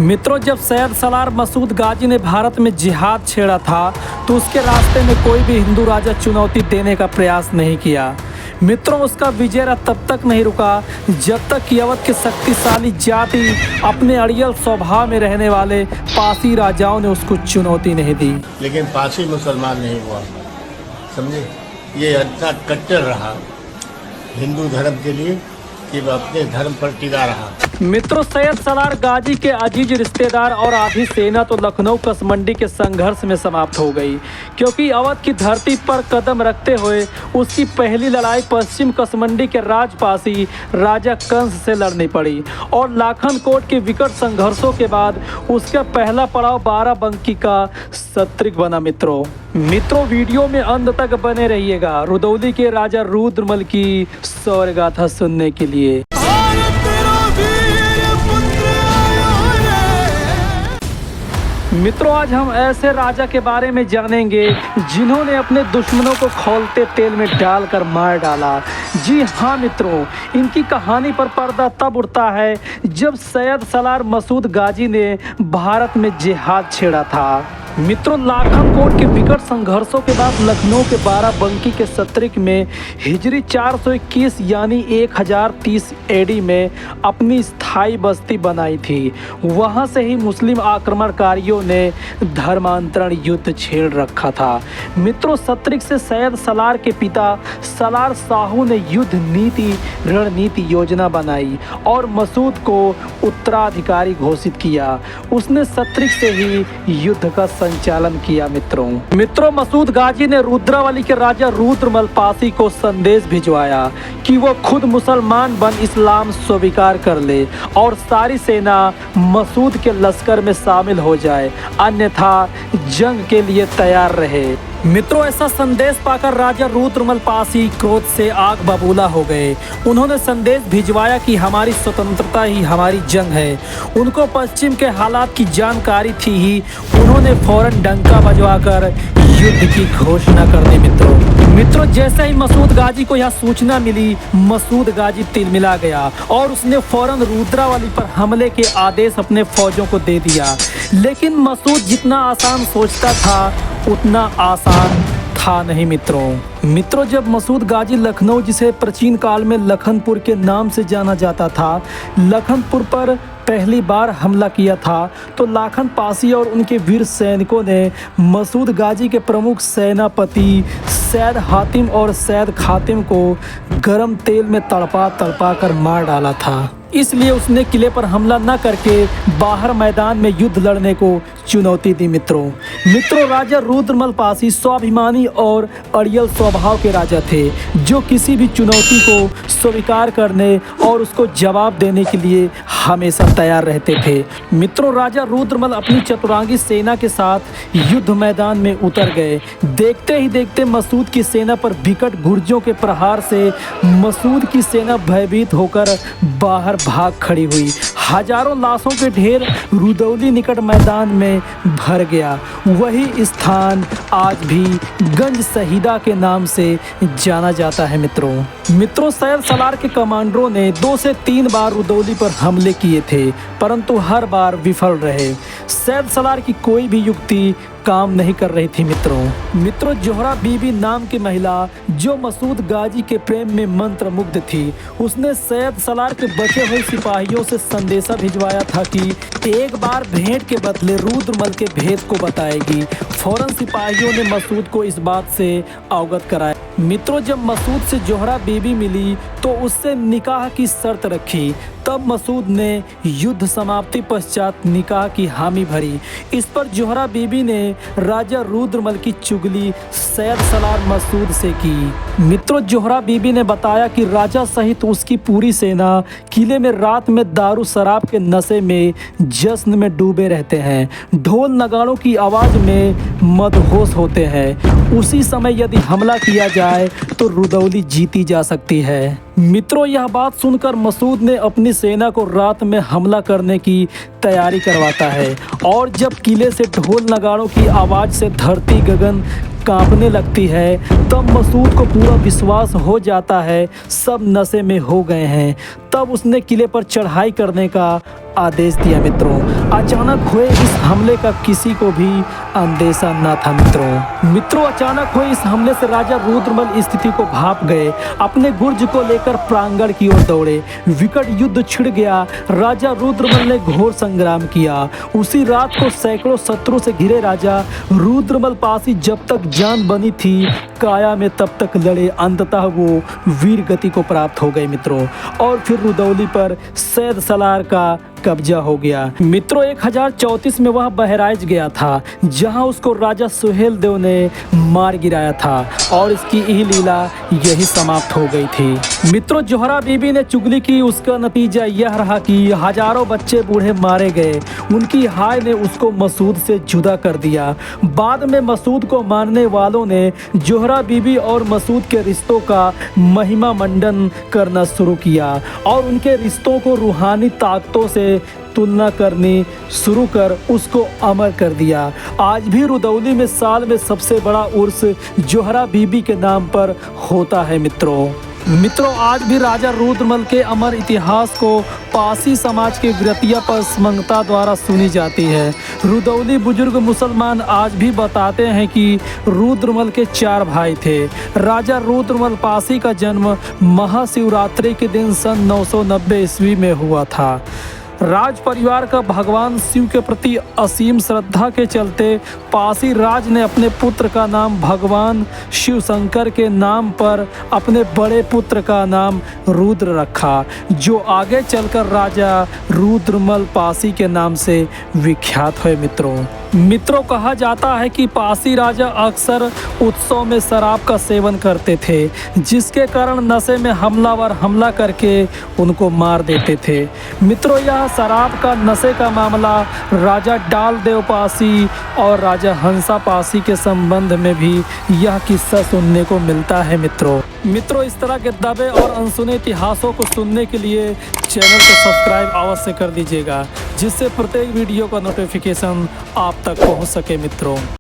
मित्रों, जब सैयद सलार मसूद गाजी ने भारत में जिहाद छेड़ा था तो उसके रास्ते में कोई भी हिंदू राजा चुनौती देने का प्रयास नहीं किया। मित्रों, उसका विजय तब तक नहीं रुका जब तक कि अवध के शक्तिशाली जाति अपने अड़ियल स्वभाव में रहने वाले पासी राजाओं ने उसको चुनौती नहीं दी। लेकिन पासी मुसलमान नहीं हुआ, समझे। ये इतना कट्टर रहा हिंदू धर्म के लिए कि वह अपने धर्म पर टिका रहा। मित्रों, सैयद सलार गाजी के अजीज रिश्तेदार और आधी सेना तो लखनऊ कसमंडी के संघर्ष में समाप्त हो गई, क्योंकि अवध की धरती पर कदम रखते हुए उसकी पहली लड़ाई पश्चिम कसमंडी के राजपासी राजा कंस से लड़नी पड़ी और लाखन कोट के विकट संघर्षों के बाद उसका पहला पड़ाव बाराबंकी का सत्रिक बना। मित्रों, वीडियो में अंत तक बने रहिएगा रुदौली के राजा रुद्रमल की शौर्य गाथा सुनने के लिए। मित्रों, आज हम ऐसे राजा के बारे में जानेंगे जिन्होंने अपने दुश्मनों को खौलते तेल में डालकर मार डाला। जी हाँ मित्रों, इनकी कहानी पर पर्दा तब उठता है जब सैयद सलार मसूद गाजी ने भारत में जिहाद छेड़ा था। मित्रों, लाखन कोट के विकट संघर्षों के बाद लखनऊ के बाराबंकी के सत्रिक में हिजरी 421 यानी 1030 एडी में अपनी स्थायी बस्ती बनाई थी। वहां से ही मुस्लिम आक्रमणकारियों ने धर्मांतरण युद्ध छेड़ रखा था। मित्रों, सत्रिक से सैयद सलार के पिता सलार साहू ने युद्ध नीति रणनीति योजना बनाई और मसूद को उत्तराधिकारी घोषित किया। उसने सत्रिक से ही युद्ध का संचालन किया। मित्रों, मसूद गाजी ने रुद्रावली के राजा रुद्रमल पासी को संदेश भिजवाया कि वो खुद मुसलमान बन इस्लाम स्वीकार कर ले और सारी सेना मसूद के लश्कर में शामिल हो जाए, अन्यथा जंग के लिए तैयार रहे। मित्रों, ऐसा संदेश पाकर राजा रुद्रमल पासी क्रोध से आग बबूला हो गए। उन्होंने संदेश भिजवाया कि हमारी स्वतंत्रता ही हमारी जंग है। उनको पश्चिम के हालात की जानकारी थी ही उन्होंने फौरन डंका बजवाकर युद्ध की घोषणा कर दी। मित्रों, जैसे ही मसूद गाजी को यह सूचना मिली, मसूद गाजी तिलमिला गया और उसने फौरन रुद्रावली पर हमले के आदेश अपने फौजों को दे दिया। लेकिन मसूद जितना आसान सोचता था उतना आसान था नहीं। मित्रों, जब मसूद गाजी लखनऊ, जिसे प्राचीन काल में लखनपुर के नाम से जाना जाता था, लखनपुर पर पहली बार हमला किया था तो लाखन पासी और उनके वीर सैनिकों ने मसूद गाजी के प्रमुख सेनापति सैयद हातिम और सैयद खातिम को गरम तेल में तड़पा कर मार डाला था। इसलिए उसने किले पर हमला न करके बाहर मैदान में युद्ध लड़ने को चुनौती दी। मित्रों, राजा रुद्रमल पासी स्वाभिमानी और अड़ियल स्वभाव के राजा थे, जो किसी भी चुनौती को स्वीकार करने और उसको जवाब देने के लिए हमेशा तैयार रहते थे। मित्रों, राजा रुद्रमल अपनी चतुरांगी सेना के साथ युद्ध मैदान में उतर गए। देखते ही देखते मसूद की सेना पर विकट गुर्जों के प्रहार से मसूद की सेना भयभीत होकर बाहर भाग खड़ी हुई। हजारों लाशों के ढेर रुदौली निकट मैदान में भर गया। वही स्थान आज भी गंज शहीदा के नाम से जाना जाता है। मित्रों, सैयद सलार के कमांडरों ने 2 से 3 बार रुदौली पर हमले किए थे, परंतु हर बार विफल रहे। सैयद सलार की कोई भी युक्ति काम नहीं कर रही थी। मित्रों, जोहरा बीबी नाम की महिला, जो मसूद गाजी के प्रेम में मंत्र मुग्ध थी, उसने सैयद सलार के बचे हुए सिपाहियों से संदेशा भिजवाया था कि एक बार भेंट के बदले रुद्रमल के भेद को बताएगी। फौरन सिपाहियों ने मसूद को इस बात से अवगत कराया। मित्रों, जब मसूद से जोहरा बीबी मिली तो उससे निकाह की शर्त रखी। तब मसूद ने युद्ध समाप्ति पश्चात निकाह की हामी भरी। इस पर जोहरा बीबी ने राजा रुद्रमल की चुगली सैयद सलार मसूद से की। मित्रों, जोहरा बीबी ने बताया कि राजा सहित उसकी पूरी सेना किले में रात में दारू शराब के नशे में जश्न में डूबे रहते हैं, ढोल नगाड़ों की आवाज में मदहोश होते हैं। उसी समय यदि हमला किया जाए तो रुदौली जीती जा सकती है। मित्रों, यह बात सुनकर मसूद ने अपनी सेना को रात में हमला करने की तैयारी करवाता है और जब किले से ढोल नगाड़ों की आवाज़ से धरती गगन कांपने लगती है तब मसूद को पूरा विश्वास हो जाता है सब नशे में हो गए हैं। तब उसने किले पर चढ़ाई करने का आदेश दिया। मित्रों, अचानक हुए इस हमले का किसी को भी अंदेशा न था। मित्रों, अचानक हुए इस हमले से राजा रुद्रमल स्थिति को भाप गए। अपने गुर्ज को लेकर प्रांगण की ओर दौड़े। विकट युद्ध छिड़ गया। राजा रुद्रमल ने घोर संग्राम किया। उसी रात को सैकड़ों शत्रु से घिरे राजा रुद्रमल पासी जब तक जान बनी थी काया में तब तक लड़े। अंततः वो वीर गति को प्राप्त हो गए मित्रों, और फिर रुदौली पर सैद सलार का कब्जा हो गया। मित्रों, 1034 में वह बहराइच गया था जहां उसको राजा सुहेल देव ने मार गिराया था और इसकी यही लीला यही समाप्त हो गई थी। मित्रों, जोहरा बीबी ने चुगली की। उसका नतीजा यह रहा कि हजारों बच्चे बूढ़े मारे गए। उनकी हाय ने उसको मसूद से जुदा कर दिया। बाद में मसूद को मानने वालों ने जोहरा बीबी और मसूद के रिश्तों का महिमा मंडन करना शुरू किया और उनके रिश्तों को रूहानी ताकतों से तुलना करनी शुरू कर उसको अमर कर दिया। आज भी रुदौली में साल में सबसे बड़ा उर्स जोहरा बीबी के नाम पर होता है। मित्रों, आज भी राजा रुद्रमल के अमर इतिहास को पासी समाज के वीरतिया पर समंगता द्वारा सुनी जाती है। रुदौली बुजुर्ग मुसलमान आज भी बताते हैं कि रुद्रमल के 4 भाई थे। राजा रुद्रमल पासी का जन्म महाशिवरात्रि के दिन सन 990 ईस्वी में हुआ था। राज परिवार का भगवान शिव के प्रति असीम श्रद्धा के चलते पासी राज ने अपने पुत्र का नाम भगवान शिव शंकर के नाम पर अपने बड़े पुत्र का नाम रुद्र रखा, जो आगे चलकर राजा रुद्रमल पासी के नाम से विख्यात हुए। मित्रों, कहा जाता है कि पासी राजा अक्सर उत्सव में शराब का सेवन करते थे, जिसके कारण नशे में हमलावर हमला करके उनको मार देते थे। मित्रों, यह शराब का नशे का मामला राजा डाल देव पासी और राजा हंसा पासी के संबंध में भी यह किस्सा सुनने को मिलता है। मित्रों, इस तरह के दबे और अनसुने इतिहासों को सुनने के लिए चैनल को सब्सक्राइब अवश्य कर दीजिएगा, जिससे प्रत्येक वीडियो का नोटिफिकेशन आप तक पहुंच सके। मित्रों।